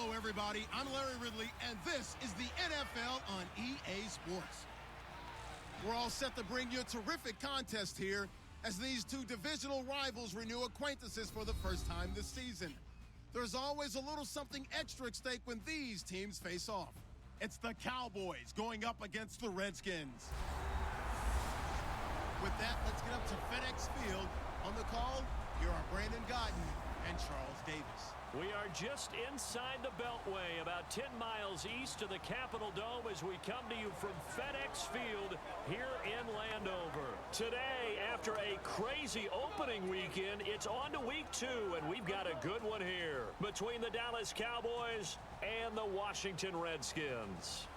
Hello, everybody. I'm Larry Ridley, and this is the NFL on EA Sports. We're all set to bring you a terrific contest here as these two divisional rivals renew acquaintances for the first time this season. There's always a little something extra at stake when these teams face off. It's the Cowboys going up against the Redskins. With that, let's get up to FedEx Field. On the call, here are Brandon Gaudin and Charles Davis. We are just inside the Beltway, about 10 miles east of the Capitol Dome as we come to you from FedEx Field here in Landover. Today, after a crazy opening weekend, it's on to week 2, and we've got a good one here between the Dallas Cowboys and the Washington Redskins.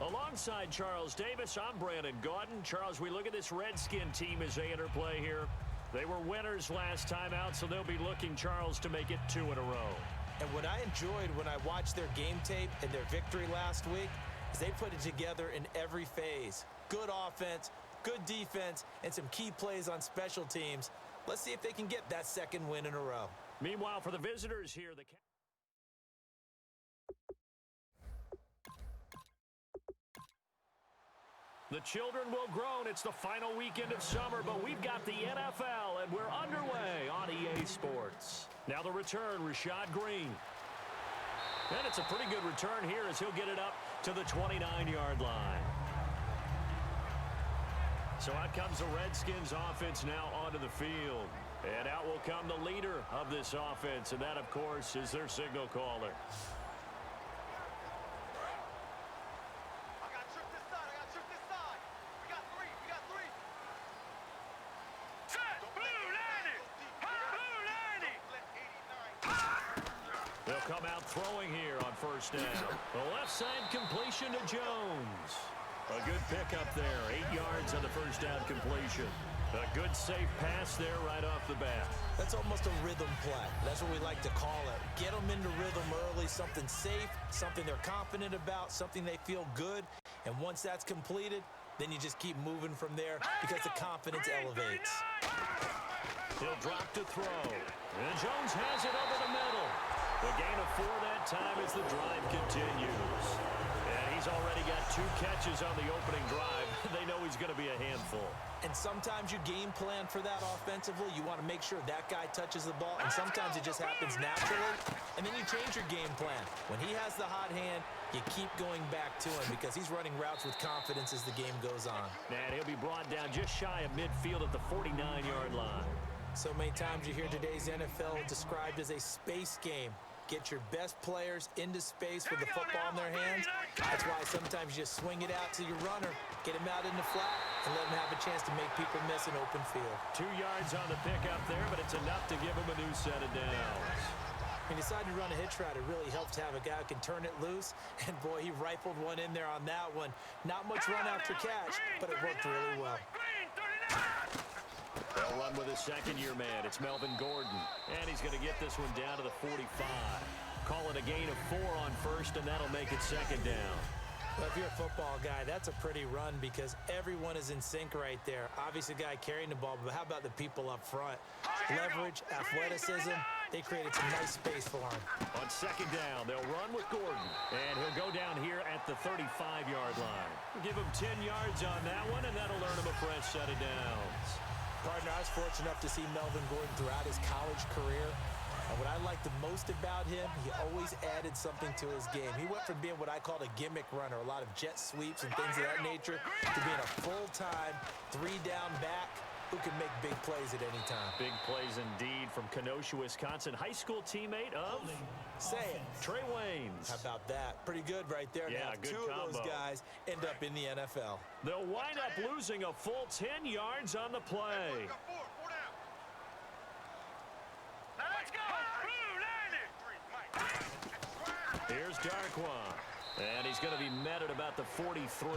Alongside Charles Davis, I'm Brandon Gaudin. Charles, we look at this Redskin team as they interplay here. They were winners last time out, so they'll be looking, Charles, to make it 2 in a row. And what I enjoyed when I watched their game tape and their victory last week is they put it together in every phase. Good offense, good defense, and some key plays on special teams. Let's see if they can get that second win in a row. Meanwhile, for the visitors here, the children will groan. It's the final weekend of summer, but we've got the NFL, and we're underway on EA Sports. Now the return, Rashad Green. And it's a pretty good return here as he'll get it up to the 29-yard line. So out comes the Redskins offense now onto the field. And out will come the leader of this offense, and that, of course, is their signal caller. Come out throwing here on first down. The left side completion to Jones. A good pickup there. 8 yards on the first down completion. A good safe pass there right off the bat. That's almost a rhythm play. That's what we like to call it. Get them into rhythm early, something safe, something they're confident about, something they feel good. And once that's completed, then you just keep moving from there because the confidence elevates. He'll drop to throw. And Jones has it over the middle. The gain of 4 that time as the drive continues. And he's already got 2 catches on the opening drive. They know he's going to be a handful. And sometimes you game plan for that offensively. You want to make sure that guy touches the ball. And sometimes it just happens naturally. And then you change your game plan. When he has the hot hand, you keep going back to him because he's running routes with confidence as the game goes on. And he'll be brought down just shy of midfield at the 49-yard line. So many times you hear today's NFL described as a space game. Get your best players into space with the football in their hands. That's why sometimes you just swing it out to your runner, get him out in the flat, and let him have a chance to make people miss an open field. 2 yards on the pickup there, but it's enough to give him a new set of downs. He decided to run a hitch route. It really helps to have a guy who can turn it loose. And, boy, he rifled one in there on that one. Not much run after catch, but it worked really well. They'll run with his second-year man. It's Melvin Gordon. And he's going to get this one down to the 45. Call it a gain of 4 on first, and that'll make it second down. Well, if you're a football guy, that's a pretty run because everyone is in sync right there. Obviously, the guy carrying the ball, but how about the people up front? Leverage, athleticism, they created some nice space for him. On second down, they'll run with Gordon. And he'll go down here at the 35-yard line. Give him 10 yards on that one, and that'll earn him a fresh set of downs. Partner, I was fortunate enough to see Melvin Gordon throughout his college career. And what I liked the most about him, he always added something to his game. He went from being what I called a gimmick runner, a lot of jet sweeps and things of that nature, to being a full-time, 3-down back who can make big plays at any time. Big plays indeed from Kenosha, Wisconsin. High school teammate of... Say it. Trey Waynes. How about that? Pretty good right there. Yeah, now, good 2 combo. of those guys end up in the NFL. They'll wind up losing a full 10 yards on the play. Let's go! Here's Darkwa. And he's going to be met at about the 43.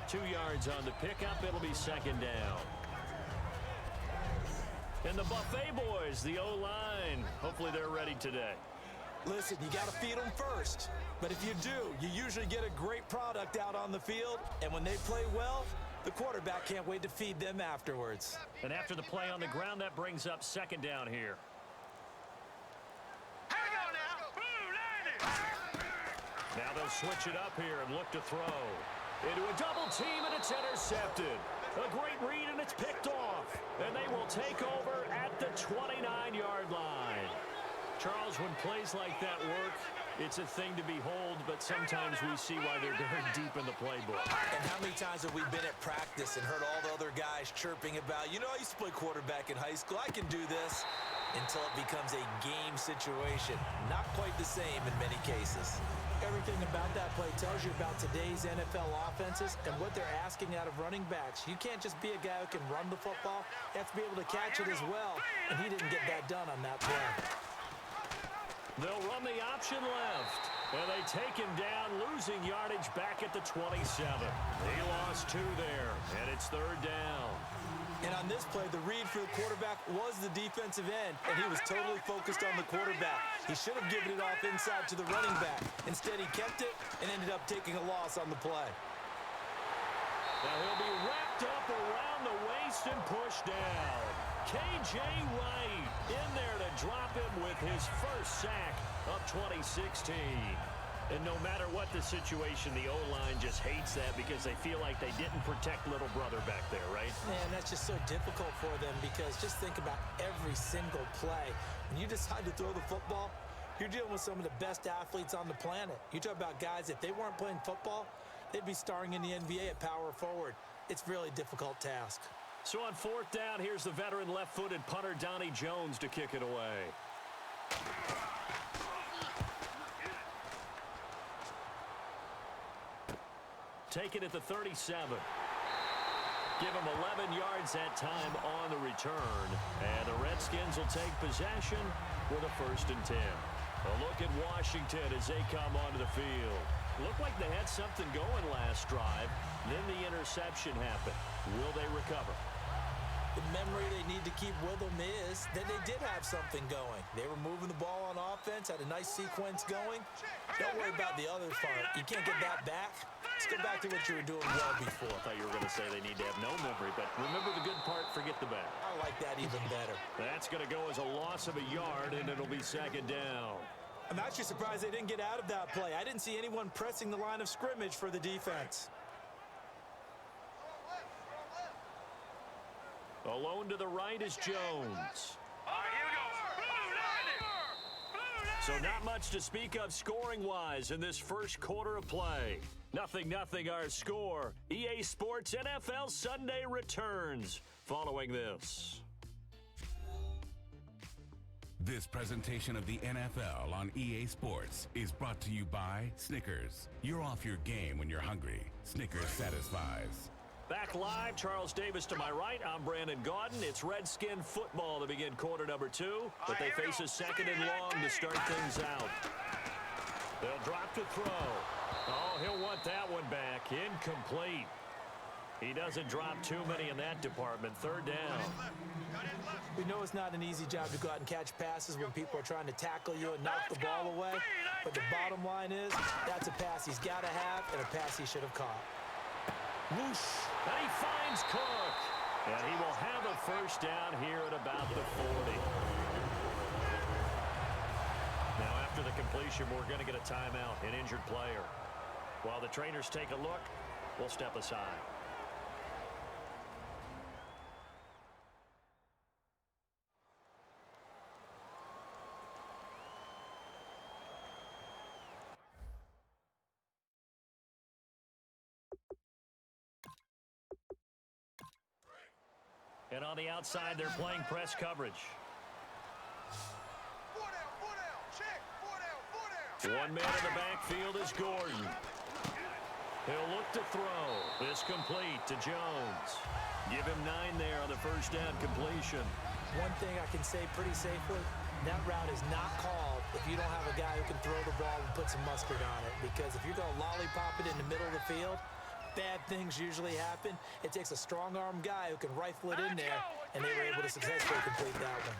2 yards on the pickup. It'll be second down. And the Buffet boys, the O-line. Hopefully they're ready today. Listen, you got to feed them first. But if you do, you usually get a great product out on the field. And when they play well, the quarterback can't wait to feed them afterwards. And after the play on the ground, that brings up second down here. Here we go now. Blue 90. They'll switch it up here and look to throw. Into a double team, and it's intercepted. A great read, and it's picked off. And they will take over at the 29-yard line. Charles, when plays like that work, it's a thing to behold, but sometimes we see why they're very deep in the playbook. And how many times have we been at practice and heard all the other guys chirping about, you know, I used to play quarterback in high school, I can do this, until it becomes a game situation. Not quite the same in many cases. Everything about that play tells you about today's NFL offenses and what they're asking out of running backs. You can't just be a guy who can run the football. You have to be able to catch it as well, and he didn't get that done on that play. They'll run the option left, and they take him down, losing yardage back at the 27. He lost 2 there, and it's 3rd down. And on this play, the read for the quarterback was the defensive end, and he was totally focused on the quarterback. He should have given it off inside to the running back. Instead, he kept it and ended up taking a loss on the play. Now he'll be wrapped up around the waist and pushed down. K.J. Wright in there to drop him with his first sack of 2016. And no matter what the situation, the O-line just hates that because they feel like they didn't protect little brother back there, right? Man, that's just so difficult for them because just think about every single play. When you decide to throw the football, you're dealing with some of the best athletes on the planet. You talk about guys, if they weren't playing football, they'd be starring in the NBA at power forward. It's a really difficult task. So on 4th down, here's the veteran left-footed punter Donnie Jones to kick it away. Take it at the 37. Give him 11 yards that time on the return. And the Redskins will take possession with a 1st and 10. A look at Washington as they come onto the field. Looked like they had something going last drive. Then the interception happened. Will they recover? The memory they need to keep with them is that they did have something going. They were moving the ball on offense, had a nice sequence going. Don't worry about the other part. You can't get that back. Let's go back to what you were doing well before. I thought you were going to say they need to have no memory, but remember the good part, forget the bad. I like that even better. That's going to go as a loss of a yard, and it'll be 2nd down. I'm actually surprised they didn't get out of that play. I didn't see anyone pressing the line of scrimmage for the defense. Alone to the right is Jones. So not much to speak of scoring-wise in this first quarter of play. 0-0 our score. EA Sports NFL Sunday returns following this. This presentation of the NFL on EA Sports is brought to you by Snickers. You're off your game when you're hungry. Snickers satisfies. Back live, Charles Davis to my right. I'm Brandon Gaudin. It's Redskin football to begin quarter number 2, but they face a 2nd and long to start things out. They'll drop to throw. Oh, he'll want that one back. Incomplete. He doesn't drop too many in that department. 3rd down. We know it's not an easy job to go out and catch passes when people are trying to tackle you and knock the ball away, but the bottom line is that's a pass he's got to have and a pass he should have caught. Whoosh. And he finds Cook. And he will have a 1st down here at about the 40. Now, after the completion, we're going to get a timeout, an injured player. While the trainers take a look, we'll step aside. And on the outside, they're playing press coverage. 1 man in the backfield is Gordon. He'll look to throw. This complete to Jones. Give him 9 there on the 1st down completion. One thing I can say pretty safely, that route is not called if you don't have a guy who can throw the ball and put some mustard on it. Because if you're going to lollipop it in the middle of the field, bad things usually happen. It takes a strong-arm guy who can rifle it in there, and they were able to successfully complete that one.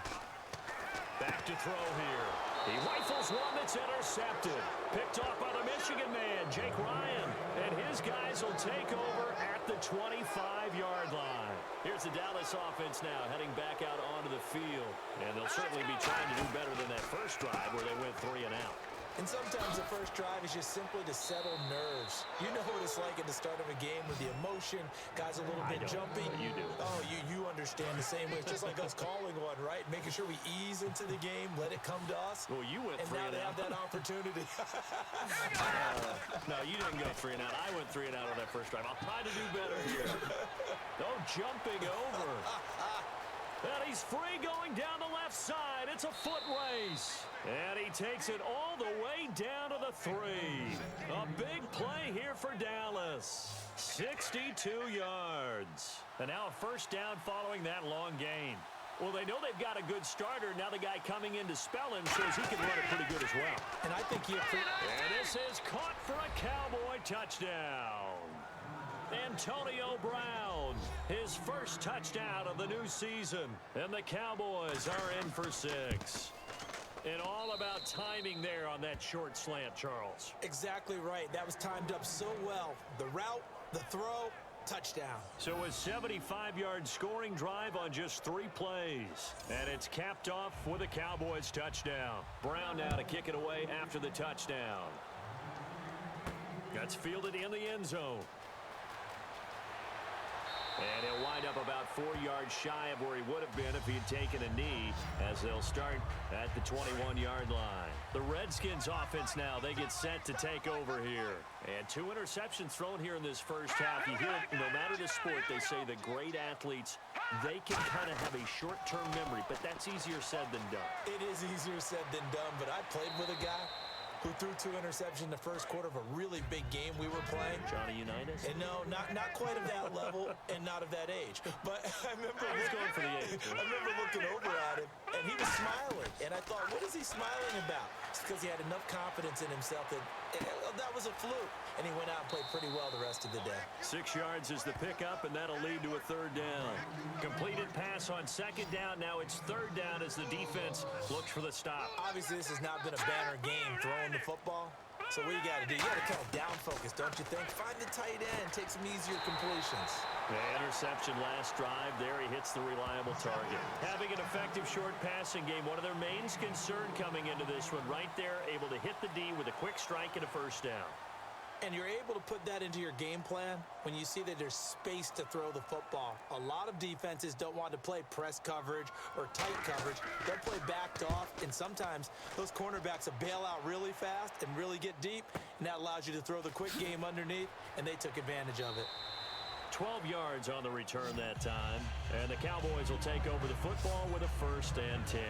Back to throw here. He rifles one that's intercepted. Picked off by the Michigan man, Jake Ryan. And his guys will take over at the 25-yard line. Here's the Dallas offense now heading back out onto the field. And they'll certainly be trying to do better than that first drive where they went 3 and out. And sometimes the first drive is just simply to settle nerves. You know what it's like at the start of a game with the emotion, guys a little bit jumpy. You do. Oh, you understand the same way. It's just like us calling one, right? Making sure we ease into the game, let it come to us. Well, you went and 3 now and they out. have that opportunity. No, you didn't go 3 and out. I went 3 and out on that first drive. I'll try to do better here. Oh, jumping over. And he's free going down the left side. It's a foot race. And he takes it all the way down to the 3. A big play here for Dallas. 62 yards. And now a first down following that long gain. Well, they know they've got a good starter. Now the guy coming in to spell him shows he can run it pretty good as well. And I think And this is caught for a Cowboy touchdown. Antonio Brown, his first touchdown of the new season. And the Cowboys are in for 6. And all about timing there on that short slant, Charles. Exactly right. That was timed up so well. The route, the throw, touchdown. So a 75-yard scoring drive on just 3 plays. And it's capped off with a Cowboys touchdown. Brown now to kick it away after the touchdown. That's fielded in the end zone. And he'll wind up about 4 yards shy of where he would have been if he had taken a knee, as they'll start at the 21-yard line. The Redskins offense now, they get set to take over here. And 2 interceptions thrown here in this first half. You hear it, no matter the sport, they say the great athletes, they can kind of have a short-term memory, but that's easier said than done. It is easier said than done, but I played with a guy who threw 2 interceptions in the first quarter of a really big game we were playing. Johnny Unitas? And no, not quite of that level and not of that age. But I remember going for the age. I remember looking over at him, and he was smiling. And I thought, what is he smiling about? It's because he had enough confidence in himself that that was a fluke. And he went out and played pretty well the rest of the day. 6 yards is the pickup, and that'll lead to a 3rd down. Completed pass on 2nd down. Now it's 3rd down as the defense looks for the stop. Obviously, this has not been a banner game throwing the football. So what you got to do, you got to kind of down focus, don't you think? Find the tight end, take some easier completions. The interception last drive. There he hits the reliable target. Having an effective short passing game, one of their main concern coming into this one, right there, able to hit the D with a quick strike and a 1st down. And you're able to put that into your game plan when you see that there's space to throw the football. A lot of defenses don't want to play press coverage or tight coverage. They'll play backed off, and sometimes those cornerbacks will bail out really fast and really get deep, and that allows you to throw the quick game underneath, and they took advantage of it. 12 yards on the return that time, and the Cowboys will take over the football with a 1st and 10.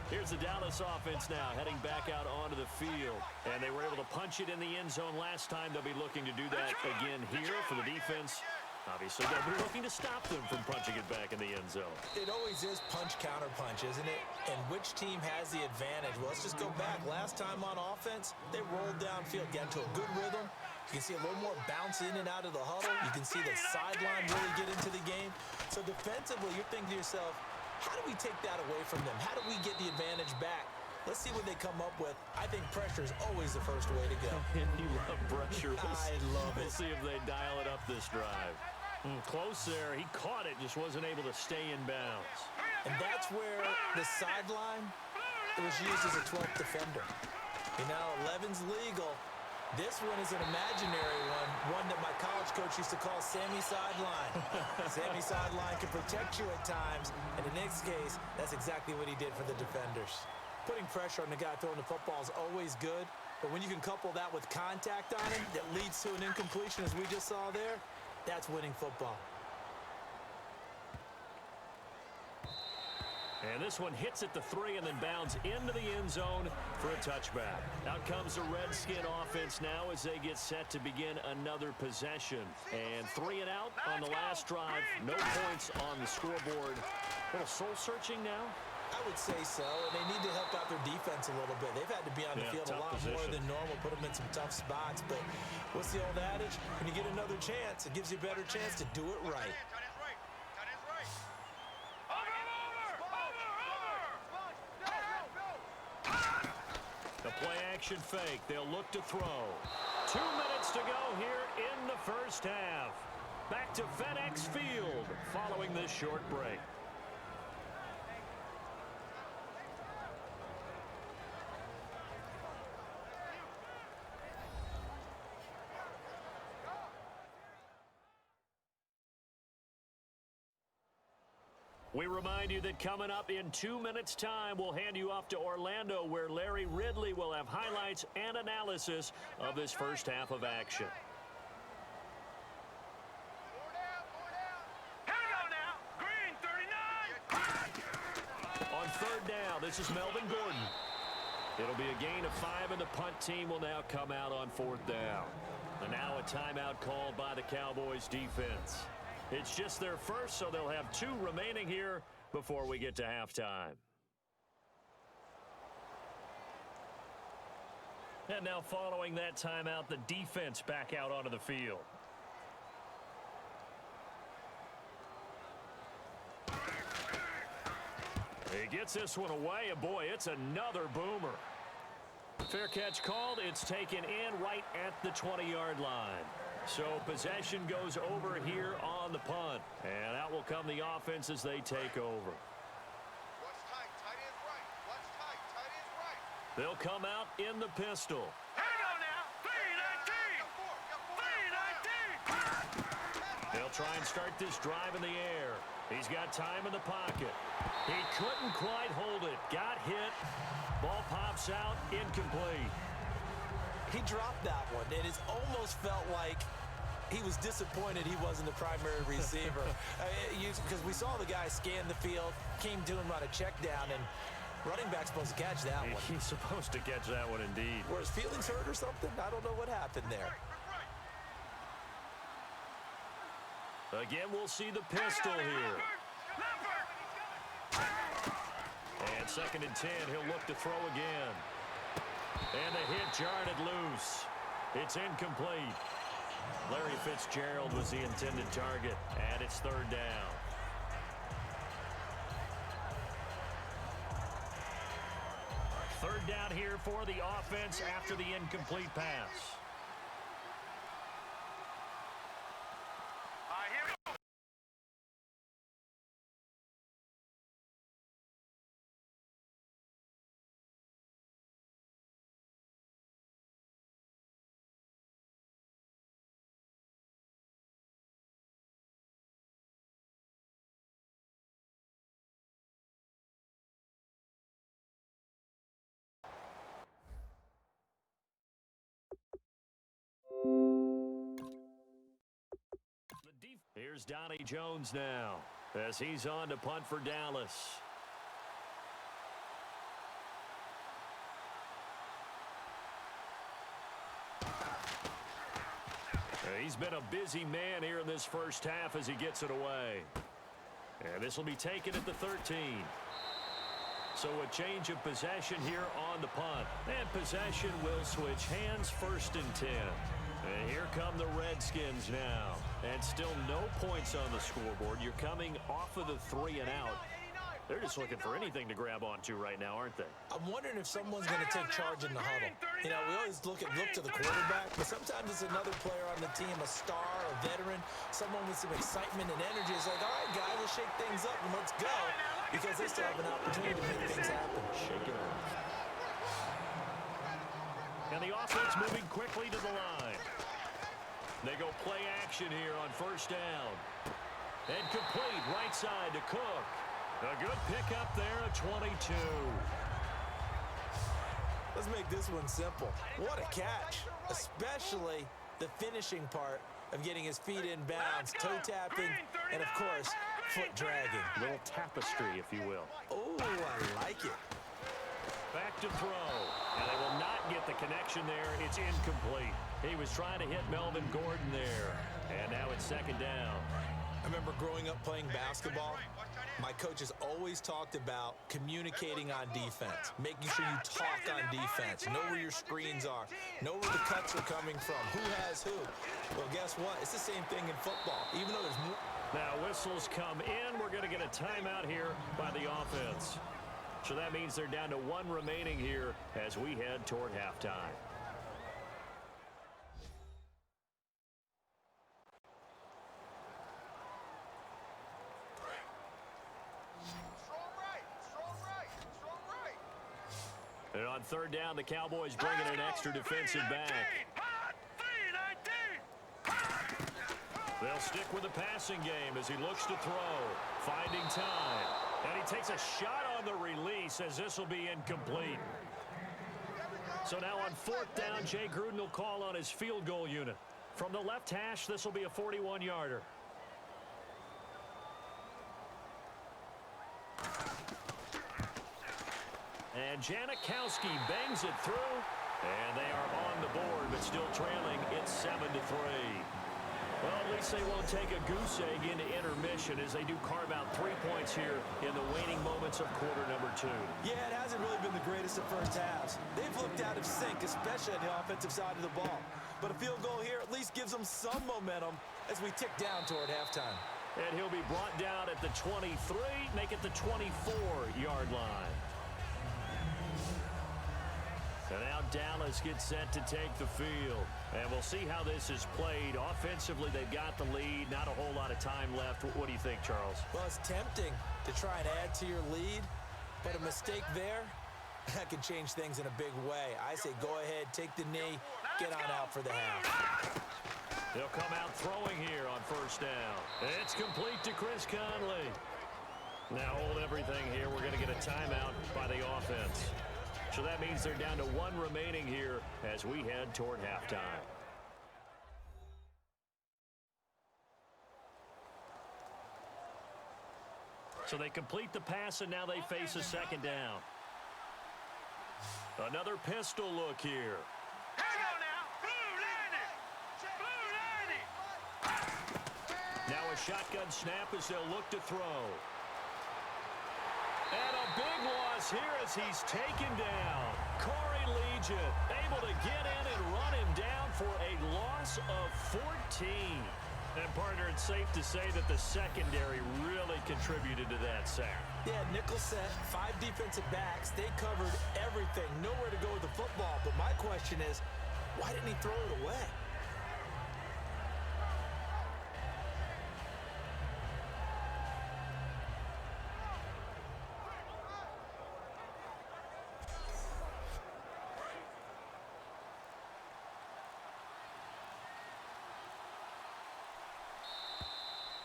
Here's the Dallas offense now heading back out onto the field. And they were able to punch it in the end zone last time. They'll be looking to do that again here for the defense. Obviously, they'll be looking to stop them from punching it back in the end zone. It always is punch-counter-punch, isn't it? And which team has the advantage? Well, let's just go back. Last time on offense, they rolled downfield, got into a good rhythm. You can see a little more bounce in and out of the huddle. You can see the sideline really get into the game. So defensively, you're thinking to yourself, how do we take that away from them? How do we get the advantage back? Let's see what they come up with. I think pressure is always the first way to go. And you love pressure. I love it. We'll see if they dial it up this drive. Close there. He caught it, just wasn't able to stay in bounds. And that's where the sideline was used as a 12th defender. You know, 11's legal. This one is an imaginary one that my college coach used to call Sammy Sideline. Sammy Sideline can protect you at times, and in this case, that's exactly what he did for the defenders. Putting pressure on the guy throwing the football is always good, but when you can couple that with contact on him that leads to an incompletion, as we just saw there, that's winning football. And this one hits at the 3 and then bounds into the end zone for a touchback. Out comes the Redskin offense now as they get set to begin another possession. And 3 and out on the last drive. No points on the scoreboard. A little soul-searching now. I would say so, and they need to help out their defense a little bit. They've had to be on the field a lot more than normal, put them in some tough spots. But what's the old adage? When you get another chance, it gives you a better chance to do it right. The play-action fake. They'll look to throw. 2 minutes to go here in the first half. Back to FedEx Field following this short break. We remind you that coming up in 2 minutes' time, we'll hand you off to Orlando, where Larry Ridley will have highlights and analysis of this first half of action. Here we go now. Green 39. On third down, this is Melvin Gordon. It'll be a gain of 5, and the punt team will now come out on fourth down. And now a timeout called by the Cowboys defense. It's just their first, so they'll have 2 remaining here before we get to halftime. And now following that timeout, the defense back out onto the field. He gets this one away, and boy, it's another boomer. Fair catch called. It's taken in right at the 20-yard line. So possession goes over here on the punt. And out will come the offense as they take over. What's tight? Tight end right. What's tight? Tight end right. They'll come out in the pistol. Here we go now. 3-19. 3-19. They'll try and start this drive in the air. He's got time in the pocket. He couldn't quite hold it. Got hit. Ball pops out. Incomplete. He dropped that one, and it almost felt like he was disappointed he wasn't the primary receiver. Because we saw the guy scan the field, came to him on a check down, and running back's supposed to catch that one. He's supposed to catch that one indeed. Were his feelings hurt or something? I don't know what happened there. Again, we'll see the pistol here. And 2nd and 10, he'll look to throw again. And the hit jarred it loose. It's incomplete. Larry Fitzgerald was the intended target, and it's 3rd down. Third down here for the offense after the incomplete pass. Here's Donnie Jones now as he's on to punt for Dallas. He's been a busy man here in this first half as he gets it away. And this will be taken at the 13. So a change of possession here on the punt. And possession will switch hands, 1st and 10. And here come the Redskins now. And still no points on the scoreboard. You're coming off of the 3 and out. They're just looking for anything to grab onto right now, aren't they? I'm wondering if someone's going to take charge in the huddle. You know, we always look to the quarterback, but sometimes it's another player on the team, a star, a veteran, someone with some excitement and energy. It's like, all right, guys, let's shake things up and let's go, because they still have an opportunity to make things happen. Shake it up. And the offense moving quickly to the line. They go play action here on 1st down. And complete right side to Cook. A good pickup there at 22. Let's make this one simple. What a catch, especially the finishing part of getting his feet in bounds, toe tapping, and of course, foot dragging. A little tapestry, if you will. Oh, I like it. Back to throw. And they will not get the connection there. It's incomplete. He was trying to hit Melvin Gordon there. And now it's 2nd down. I remember growing up playing basketball. My coaches always talked about communicating on defense, making sure you talk on defense, know where your screens are, know where the cuts are coming from, who has who. Well, guess what? It's the same thing in football, even though there's more. Now whistles come in. We're going to get a timeout here by the offense. So that means they're down to 1 remaining here as we head toward halftime. And on 3rd down, the Cowboys bringing an extra defensive back. They'll stick with the passing game as he looks to throw. Finding time. And he takes a shot on the release as this will be incomplete. So now on 4th down, Jay Gruden will call on his field goal unit. From the left hash, this will be a 41-yarder. And Janikowski bangs it through. And they are on the board, but still trailing. It's 7-3. Well, at least they won't take a goose egg into intermission as they do carve out 3 points here in the waning moments of quarter number 2. Yeah, it hasn't really been the greatest of first halves. They've looked out of sync, especially on the offensive side of the ball. But a field goal here at least gives them some momentum as we tick down toward halftime. And he'll be brought down at the 23, make it the 24-yard line. And now Dallas gets set to take the field. And we'll see how this is played. Offensively, they've got the lead. Not a whole lot of time left. What do you think, Charles? Well, it's tempting to try and add to your lead, but a mistake there, that can change things in a big way. I say go ahead, take the knee, get on out for the half. They'll come out throwing here on 1st down. It's complete to Chris Conley. Now hold everything here. We're going to get a timeout by the offense. So that means they're down to 1 remaining here as we head toward halftime. So they complete the pass, and now they face a 2nd down. Another pistol look here. Hang on now. Blue 90. Now a shotgun snap as they'll look to throw. And a big loss here as he's taken down. Corey Legion able to get in and run him down for a loss of 14. And, partner, it's safe to say that the secondary really contributed to that sack. Yeah, nickel set, 5 defensive backs. They covered everything. Nowhere to go with the football. But my question is, why didn't he throw it away?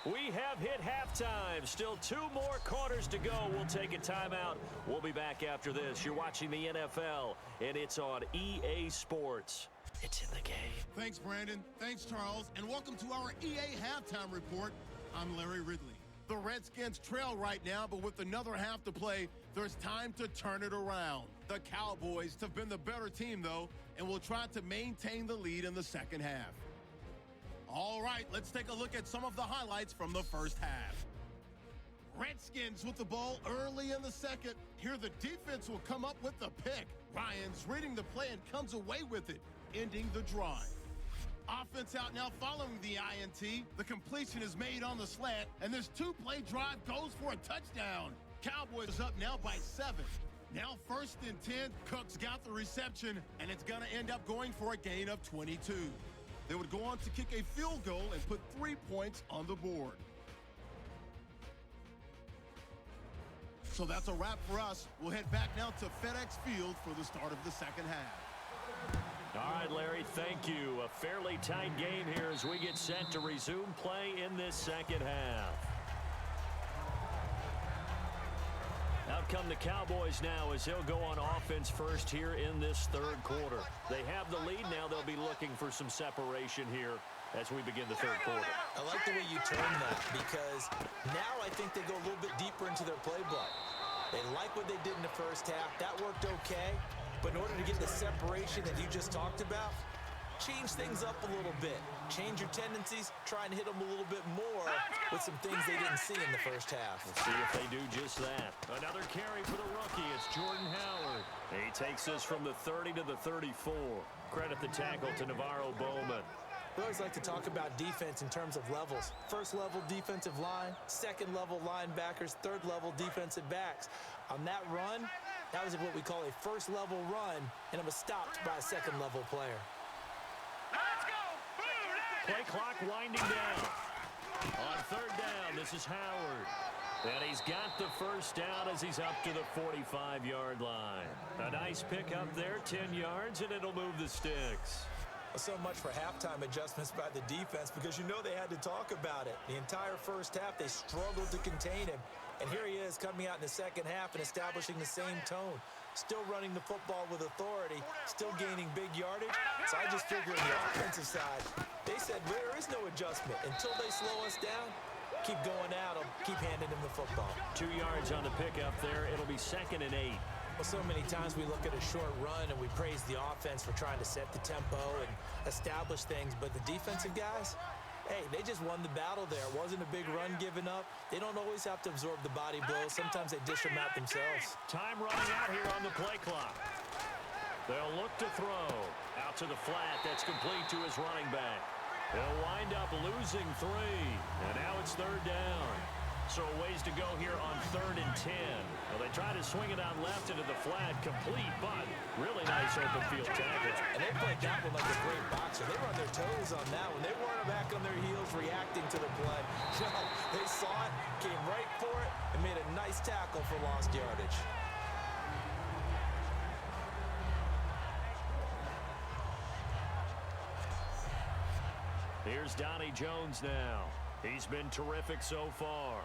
We have hit halftime. Still 2 more quarters to go. We'll take a timeout. We'll be back after this. You're watching the NFL, and it's on EA Sports. It's in the game. Thanks, Brandon. Thanks, Charles. And welcome to our EA Halftime Report. I'm Larry Ridley. The Redskins trail right now, but with another half to play, there's time to turn it around. The Cowboys have been the better team, though, and will try to maintain the lead in the second half. All right, let's take a look at some of the highlights from the first half. Redskins with the ball early in the second. Here the defense will come up with the pick. Ryan's reading the play and comes away with it, ending the drive. Offense out now following the INT. The completion is made on the slant, and this 2-play drive goes for a touchdown. Cowboys up now by 7. Now 1st and 10. Cook's got the reception, and it's going to end up going for a gain of 22. They would go on to kick a field goal and put 3 points on the board. So that's a wrap for us. We'll head back now to FedEx Field for the start of the second half. All right, Larry, thank you. A fairly tight game here as we get set to resume play in this second half. Out come the Cowboys now as they'll go on offense first here in this 3rd quarter. They have the lead now. They'll be looking for some separation here as we begin the 3rd quarter. I like the way you turn that because now I think they go a little bit deeper into their playbook. They like what they did in the first half. That worked okay. But in order to get the separation that you just talked about, change things up a little bit. Change your tendencies, try and hit them a little bit more with some things they didn't see in the first half. We'll see if they do just that. Another carry for the rookie. It's Jordan Howard. He takes this from the 30 to the 34. Credit the tackle to Navarro Bowman. We always like to talk about defense in terms of levels. 1st level defensive line, 2nd level linebackers, 3rd level defensive backs. On that run, that was what we call a 1st level run, and it was stopped by a 2nd level player. Let's go. Play clock winding down. On 3rd down, this is Howard. And he's got the 1st down as he's up to the 45-yard line. A nice pickup there, 10 yards, and it'll move the sticks. So much for halftime adjustments by the defense because you know they had to talk about it. The entire first half, they struggled to contain him. And here he is coming out in the second half and establishing the same tone. Still running the football with authority, still gaining big yardage. So I just figure on the offensive side, they said there is no adjustment. Until they slow us down, keep going at them, keep handing them the football. 2 yards on the pickup there. It'll be 2nd and 8. Well, so many times we look at a short run and we praise the offense for trying to set the tempo and establish things, but the defensive guys, hey, they just won the battle there. It wasn't a big run given up. They don't always have to absorb the body blows. Sometimes they dish them out themselves. Time running out here on the play clock. They'll look to throw. Out to the flat. That's complete to his running back. They'll wind up losing 3. And now it's 3rd down. So a ways to go here on 3rd and 10. Well, they try to swing it out left into the flat. Complete, but really nice open field tackle. And they played that one like a great boxer. They were on their toes on that one. They weren't back on their heels reacting to the play. No, they saw it, came right for it, and made a nice tackle for lost yardage. Here's Donnie Jones now. He's been terrific so far.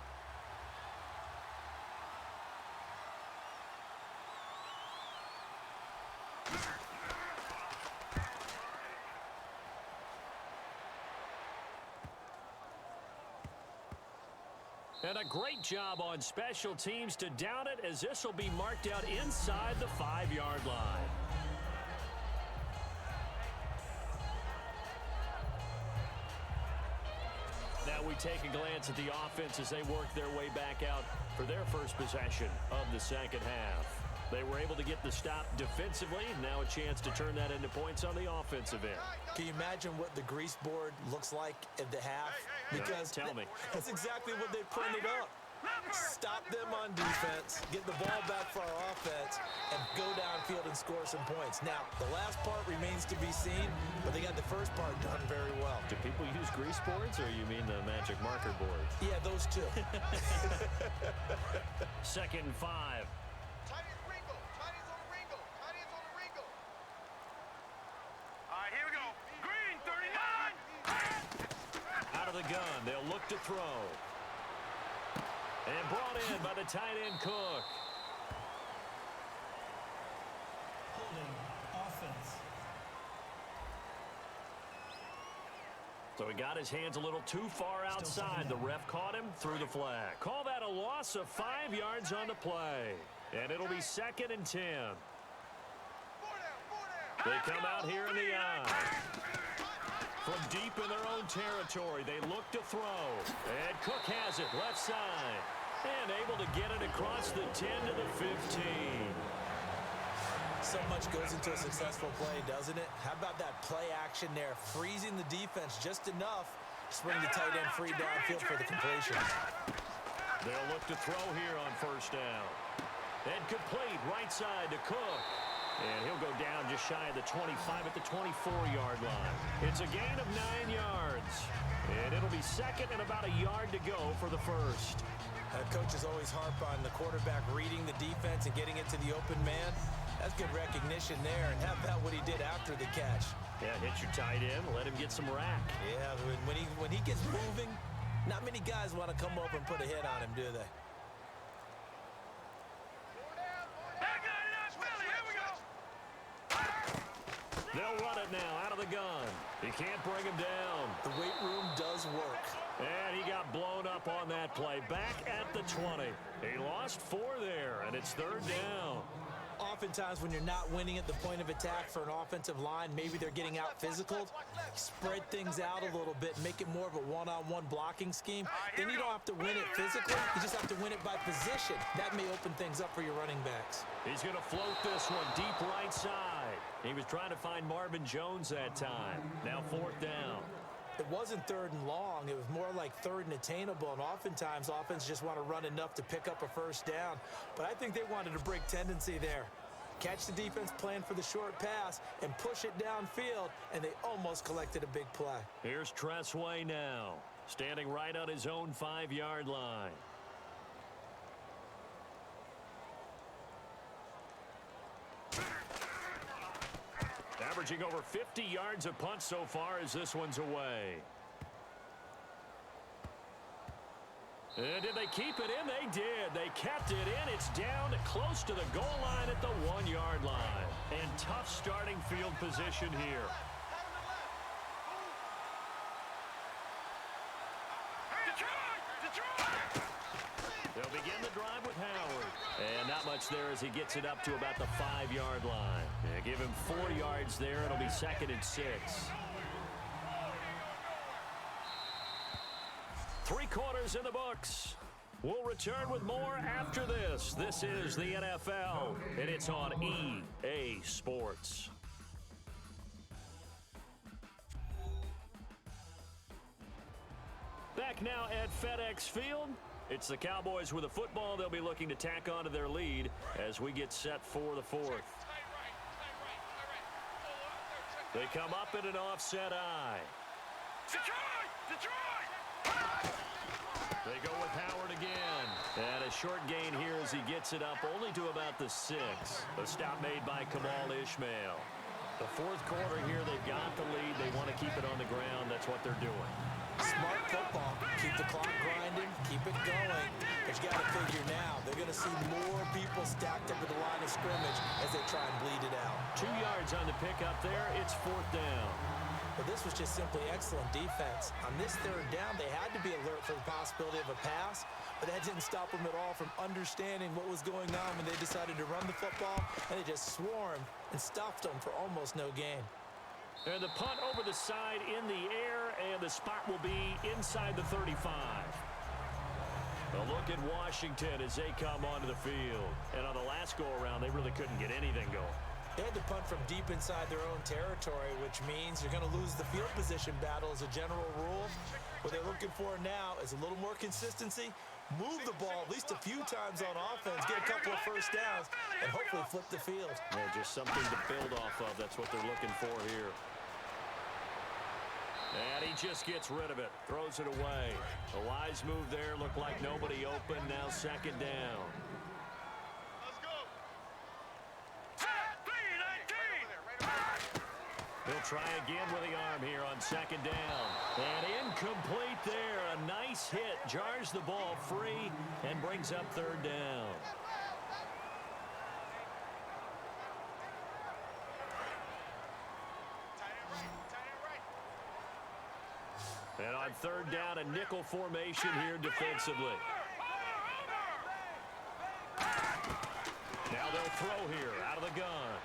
And a great job on special teams to down it, as this will be marked out inside the 5-yard line. Now we take a glance at the offense as they work their way back out for their first possession of the second half. They were able to get the stop defensively. Now a chance to turn that into points on the offensive end. Can you imagine what the grease board looks like at the half? Because tell me. That's exactly what they printed up. Stop them on defense, get the ball back for our offense, and go downfield and score some points. Now, the last part remains to be seen, but they got the first part done very well. Do people use grease boards, or you mean the magic marker boards? Yeah, those two. 2nd and 5. All right, here we go. Green, 39. Out of the gun, they'll look to throw. And brought in by the tight end Cook. Holding offense. So he got his hands a little too far outside. The ref caught him through the flag. Call that a loss of 5 yards on the play. And it'll be 2nd and 10. They come out here in the eye. From deep in their own territory, they look to throw. And Cook has it left side. And able to get it across the 10 to the 15. So much goes into a successful play, doesn't it? How about that play action there? Freezing the defense just enough to bring the tight end free downfield for the completion. They'll look to throw here on 1st down. And complete right side to Cook. And he'll go down just shy of the 25 at the 24-yard line. It's a gain of 9 yards. And it'll be 2nd and about a yard to go for the first. Coaches always harp on the quarterback reading the defense and getting it to the open man. That's good recognition there. And how about what he did after the catch? Yeah, hit your tight end, let him get some rack. Yeah, when he gets moving, not many guys want to come over and put a hit on him, do they? They'll run it now out of the gun. He can't bring him down. The weight room does work. And he got blown up on that play. Back at the 20. He lost 4 there, and it's 3rd down. Oftentimes when you're not winning at the point of attack for an offensive line, maybe they're getting out physical, spread things out a little bit, make it more of a one-on-one blocking scheme. Then you don't have to win it physically, you just have to win it by position. That may open things up for your running backs. He's going to float this one deep right side. He was trying to find Marvin Jones that time. Now 4th down. It wasn't 3rd and long. It was more like 3rd and attainable, and oftentimes offense just want to run enough to pick up a 1st down. But I think they wanted to break tendency there. Catch the defense plan for the short pass and push it downfield, and they almost collected a big play. Here's Tressway now, standing right on his own 5-yard line. Averaging over 50 yards a punt so far as this one's away. And did they keep it in? They did. They kept it in. It's down close to the goal line at the 1-yard line. And tough starting field position here. They'll begin the drive with Howard. And not much there as he gets it up to about the 5-yard line. Yeah, give him 4 yards there. It'll be 2nd and 6. 3 quarters in the books. We'll return with more after this. This is the NFL, and it's on EA Sports. Back now at FedEx Field. It's the Cowboys with the football. They'll be looking to tack on to their lead as we get set for the 4th. They come up in an offset eye. They go with Howard again. And a short gain here as he gets it up only to about the 6. A stop made by Kamal Ishmael. The 4th quarter here, they've got the lead. They want to keep it on the ground. That's what they're doing. Smart football. Keep the clock grinding. Keep it going. But you got to figure now, they're going to see more people stacked up at the line of scrimmage as they try and bleed it out. 2 yards on the pickup there. It's 4th down. But this was just simply excellent defense. On this 3rd down, they had to be alert for the possibility of a pass, but that didn't stop them at all from understanding what was going on when they decided to run the football, and they just swarmed and stuffed them for almost no gain. And the punt over the side in the air, and the spot will be inside the 35. A look at Washington as they come onto the field. And on the last go-around, they really couldn't get anything going. They had to punt from deep inside their own territory, which means you're going to lose the field position battle as a general rule. What they're looking for now is a little more consistency, move the ball at least a few times on offense, get a couple of first downs, and hopefully flip the field. Yeah, just something to build off of. That's what they're looking for here. And he just gets rid of it, throws it away. A wise move there, looked like nobody open, now 2nd down. He'll try again with the arm here on 2nd down. And incomplete there. A nice hit. Jars the ball free and brings up 3rd down. And on 3rd down, a nickel formation here defensively. Now they'll throw here out of the gun.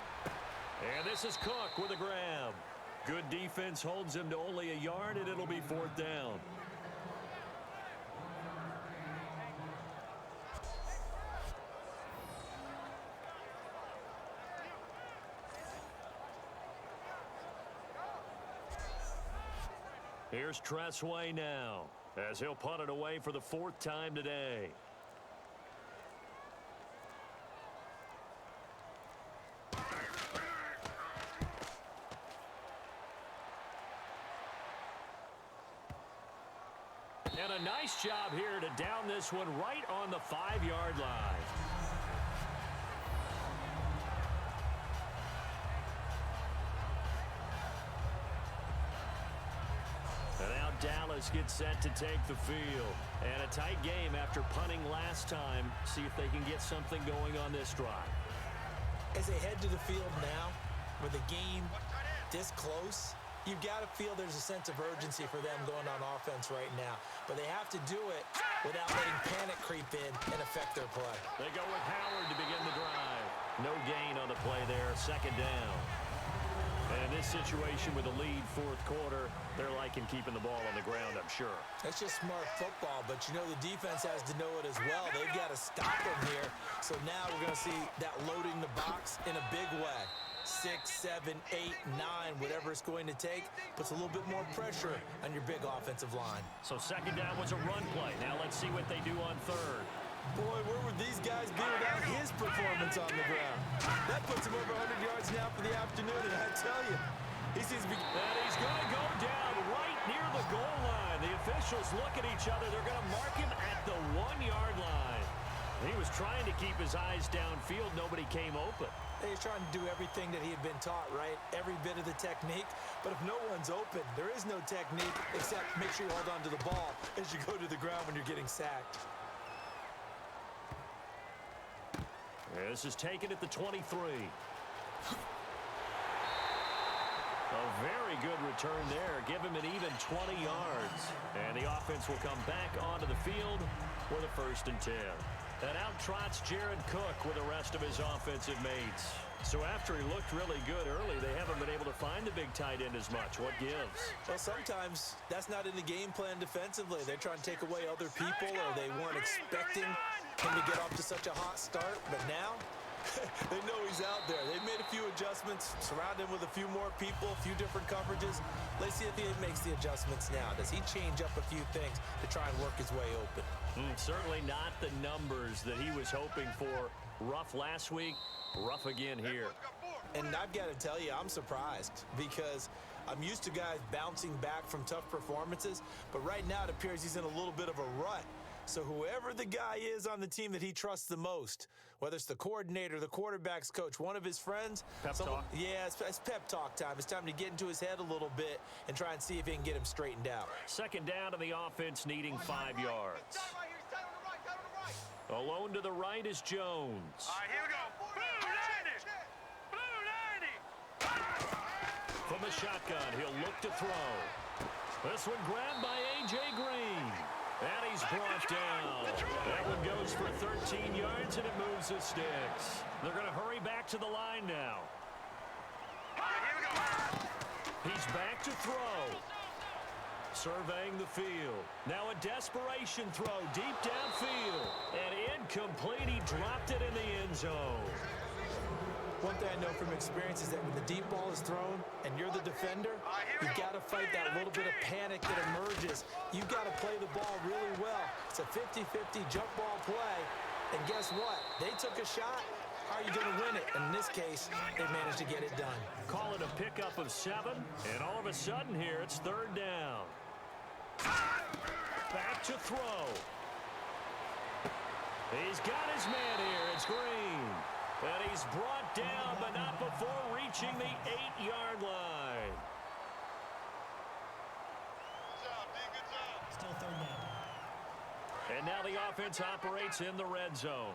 And this is Cook with a grab. Good defense holds him to only a yard, and it'll be 4th down. Here's Tressway now, as he'll punt it away for the 4th time today. And a nice job here to down this one right on the 5-yard line. And now Dallas gets set to take the field. And a tight game after punting last time. See if they can get something going on this drive. As they head to the field now, with the game this close, you've got to feel there's a sense of urgency for them going on offense right now. But they have to do it without letting panic creep in and affect their play. They go with Howard to begin the drive. No gain on the play there, 2nd down. And in this situation with the lead 4th quarter, they're liking keeping the ball on the ground, I'm sure. That's just smart football, but you know the defense has to know it as well. They've got to stop them here. So now we're going to see that loading the box in a big way. 6, 7, 8, 9, whatever it's going to take, puts a little bit more pressure on your big offensive line. So 2nd down was a run play. Now let's see what they do on 3rd. Boy, where would these guys be without his performance on the ground? That puts him over 100 yards now for the afternoon, and I tell you, he seems to be... And he's going to go down right near the goal line. The officials look at each other. They're going to mark him at the 1-yard line. He was trying to keep his eyes downfield. Nobody came open. He was trying to do everything that he had been taught, right? Every bit of the technique. But if no one's open, there is no technique except make sure you hold on to the ball as you go to the ground when you're getting sacked. This is taken at the 23. A very good return there. Give him an even 20 yards. And the offense will come back onto the field with a 1st and 10. And out trots Jared Cook with the rest of his offensive mates. So after he looked really good early, they haven't been able to find the big tight end as much. What gives? Well, sometimes that's not in the game plan defensively. They're trying to take away other people, or they weren't expecting him to get off to such a hot start. But now, they know he's out there. They've made a few adjustments, surround him with a few more people, a few different coverages. Let's see if he makes the adjustments now. Does he change up a few things to try and work his way open? Certainly not the numbers that he was hoping for. Rough last week, rough again here. And I've got to tell you, I'm surprised because I'm used to guys bouncing back from tough performances, but right now it appears he's in a little bit of a rut. So whoever the guy is on the team that he trusts the most, whether it's the coordinator, the quarterback's coach, one of his friends. Pep talk? Yeah, it's pep talk time. It's time to get into his head a little bit and try and see if he can get him straightened out. 2nd down to the offense, needing 5 yards. Alone to the right is Jones. All right, here we go. Blue 90. Blue 90. From the shotgun, he'll look to throw. This one grabbed by A.J. Green. And he's brought down. That one goes for 13 yards, and it moves the sticks. They're going to hurry back to the line now. All right, here we go. He's back to throw. Surveying the field. Now a desperation throw deep downfield. And incomplete. He dropped it in the end zone. One thing I know from experience is that when the deep ball is thrown and you're the defender, you've got to fight that little bit of panic that emerges. You've got to play the ball really well. It's a 50-50 jump ball play. And guess what? They took a shot. How are you going to win it? And in this case, they managed to get it done. Call it a pickup of 7. And all of a sudden here, it's 3rd down. Back to throw. He's got his man here. It's Green. And he's brought down, but not before reaching the 8-yard line. Still 3rd down. And now the offense operates in the red zone.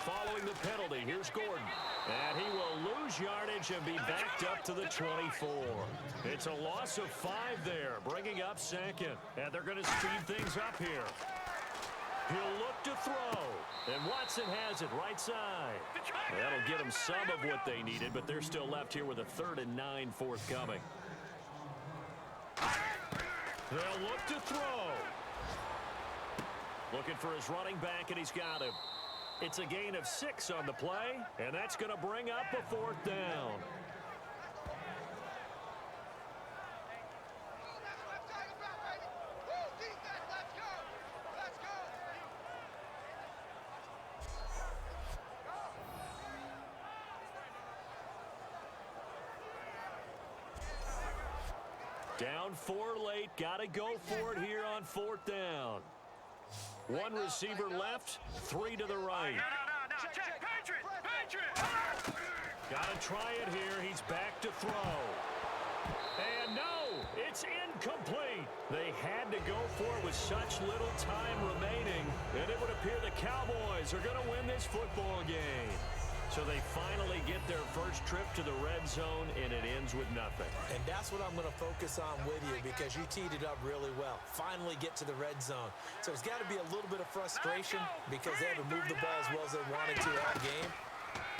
Following the penalty, here's Gordon. And he will lose yardage and be backed up to the 24. It's a loss of 5 there, bringing up 2nd. And they're going to speed things up here. He'll look to throw. And Watson has it right side. That'll get them some of what they needed, but they're still left here with a 3rd and 9 forthcoming. They'll look to throw. Looking for his running back, and he's got him. It's a gain of 6 on the play, and that's going to bring up a 4th down. Down 4 late, got to go for it here on 4th down. 1 receiver left, 3 to the right. No. Check. Patriot. Got to try it here. He's back to throw. And no, it's incomplete. They had to go for it with such little time remaining, and it would appear the Cowboys are going to win this football game. So they finally get their first trip to the red zone, and it ends with nothing. And that's what I'm going to focus on with you because you teed it up really well. Finally get to the red zone. So there's got to be a little bit of frustration because they haven't moved the ball as well as they wanted to all game.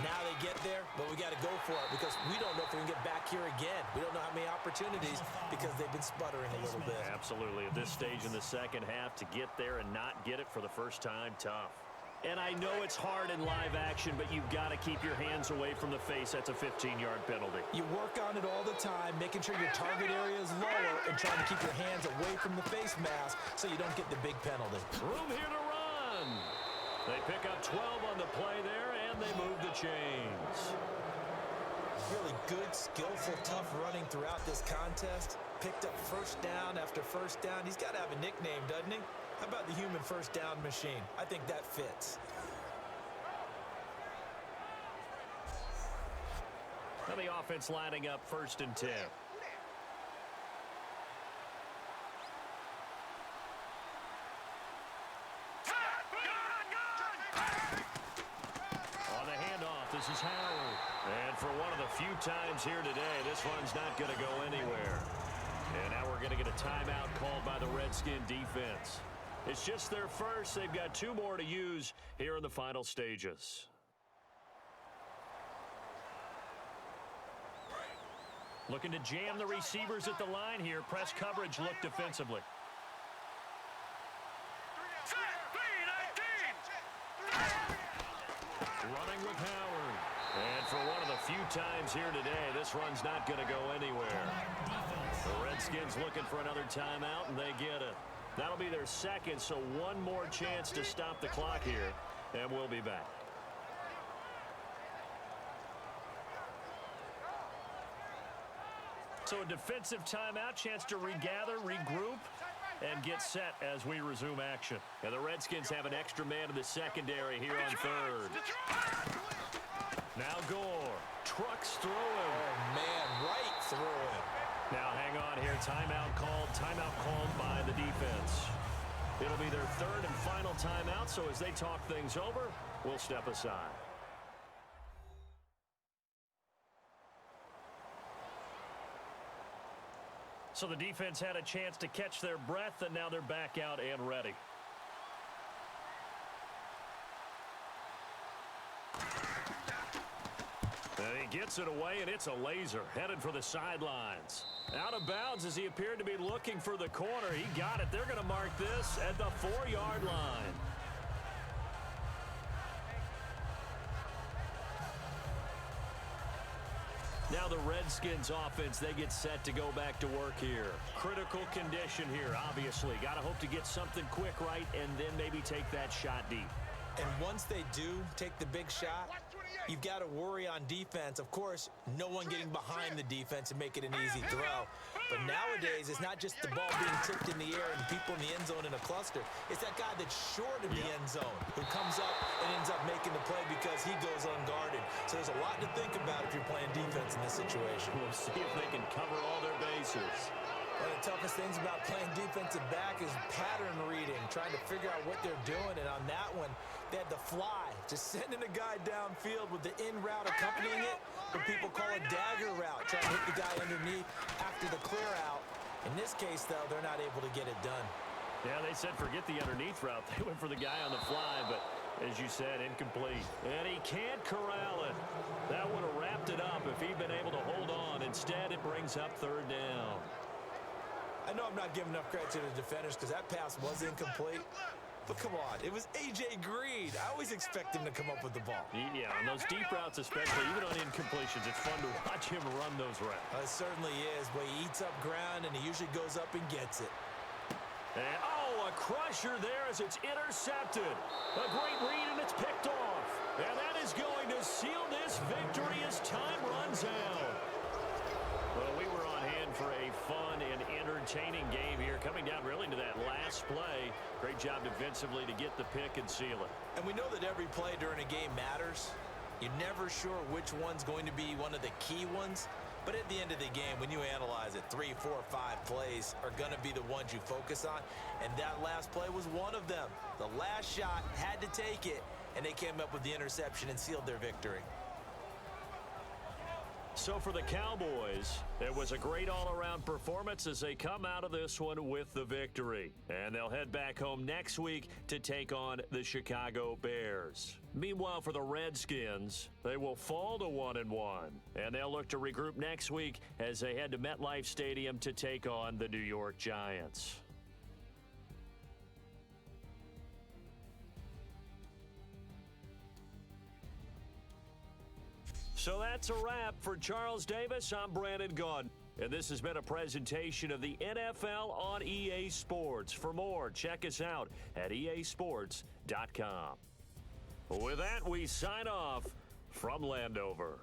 Now they get there, but we got to go for it because we don't know if we can get back here again. We don't know how many opportunities because they've been sputtering a little bit. Absolutely. At this stage in the second half, to get there and not get it for the first time, tough. And I know it's hard in live action, but you've got to keep your hands away from the face. That's a 15-yard penalty. You work on it all the time, making sure your target area is lower and trying to keep your hands away from the face mask so you don't get the big penalty. Room here to run. They pick up 12 on the play there, and they move the chains. Really good, skillful, tough running throughout this contest. Picked up first down after first down. He's got to have a nickname, doesn't he? How about the human first down machine? I think that fits. Now the offense lining up 1st and 10. On the handoff, this is Howard. And for one of the few times here today, this run's not going to go anywhere. And now we're going to get a timeout called by the Redskin defense. It's just their first. They've got 2 more to use here in the final stages. Looking to jam the receivers at the line here. Press coverage look defensively. Running with Howard. And for one of the few times here today, this run's not going to go anywhere. The Redskins looking for another timeout, and they get it. That'll be their second, so one more chance to stop the clock here, and we'll be back. So a defensive timeout, chance to regather, regroup, and get set as we resume action. And the Redskins have an extra man in the secondary here on 3rd. Now Gore. Trucks through him. Oh, man, right through him. Now hang on here. Timeout called by the defense. It'll be their 3rd and final timeout, so as they talk things over, we'll step aside. So the defense had a chance to catch their breath, and now they're back out and ready. And he gets it away, and it's a laser headed for the sidelines. Out of bounds as he appeared to be looking for the corner. He got it. They're going to mark this at the 4-yard line. Now the Redskins offense, they get set to go back to work here. Critical condition here, obviously. Got to hope to get something quick right and then maybe take that shot deep. And once they do take the big shot, you've got to worry on defense. Of course, no one getting behind the defense and make it an easy throw. But nowadays, it's not just the ball being tipped in the air and people in the end zone in a cluster. It's that guy that's short of the end zone who comes up and ends up making the play because he goes unguarded. So there's a lot to think about if you're playing defense in this situation. We'll see if they can cover all their bases. One of the toughest things about playing defensive back is pattern reading, trying to figure out what they're doing. And on that one, they had the fly, just sending a guy downfield with the in route accompanying it, what people call a dagger route, trying to hit the guy underneath after the clear out. In this case, though, they're not able to get it done. Yeah, they said forget the underneath route. They went for the guy on the fly, but as you said, incomplete. And he can't corral it. That would have wrapped it up if he'd been able to hold on. Instead, it brings up 3rd down. I know I'm not giving enough credit to the defenders because that pass was incomplete. But come on, it was A.J. Green. I always expect him to come up with the ball. Yeah, on those deep routes especially, even on incompletions, it's fun to watch him run those routes. It certainly is, but he eats up ground and he usually goes up and gets it. And, oh, a crusher there as it's intercepted. A great read, and it's picked off. And that is going to seal this victory as time runs out. Well, we were on hand for a fun and entertaining game here, coming down really to that last play. Great job defensively to get the pick and seal it. And we know that every play during a game matters. You're never sure which one's going to be one of the key ones. But at the end of the game, when you analyze it, 3, 4, 5 plays are going to be the ones you focus on. And that last play was one of them. The last shot had to take it, and they came up with the interception and sealed their victory. So for the Cowboys, it was a great all-around performance as they come out of this one with the victory. And they'll head back home next week to take on the Chicago Bears. Meanwhile, for the Redskins, they will fall to 1-1. And they'll look to regroup next week as they head to MetLife Stadium to take on the New York Giants. So that's a wrap. For Charles Davis, I'm Brandon Gaudin. And this has been a presentation of the NFL on EA Sports. For more, check us out at easports.com. With that, we sign off from Landover.